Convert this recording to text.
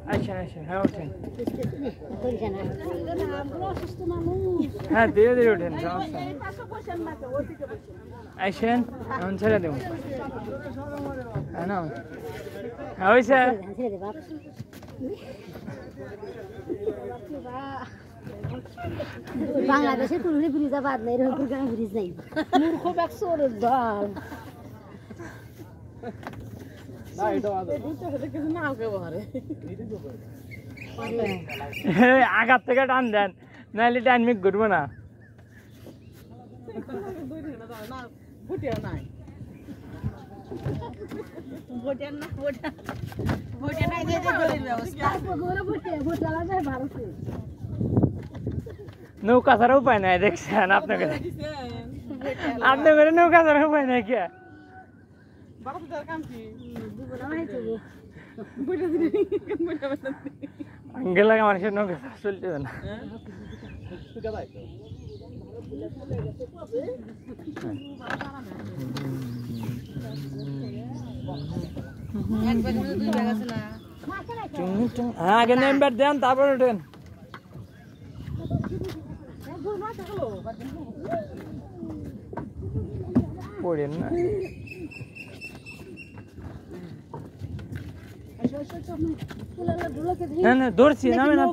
আচ্ছা আচ্ছা হ্যাঁ ওঠেন হ্যাঁ ধীরে ধীরে ওঠেন সমস্যা আইসেন এখন ছেড়ে দেব হ্যাঁ না হ্যাঁ হয়েছে বাংলাদেশের কোনো ব্রিজ বাদ নাই রংপুর গ্রামে ব্রিজ নাই মূর্খ ব্যবসার দল আগার থেকে টান দেন নাহলে টাইমিক ঘুরবো না নৌকা ছাড়া উপায় নাই দেখছেন আপনাকে আপনাদের নৌকা ছাড়া উপায় নাই কে গেলে মানুষের নৌকা চলতে না আগে নাম্বার দেন তারপর ওঠেন পড়েন না না না ধরছি নামে না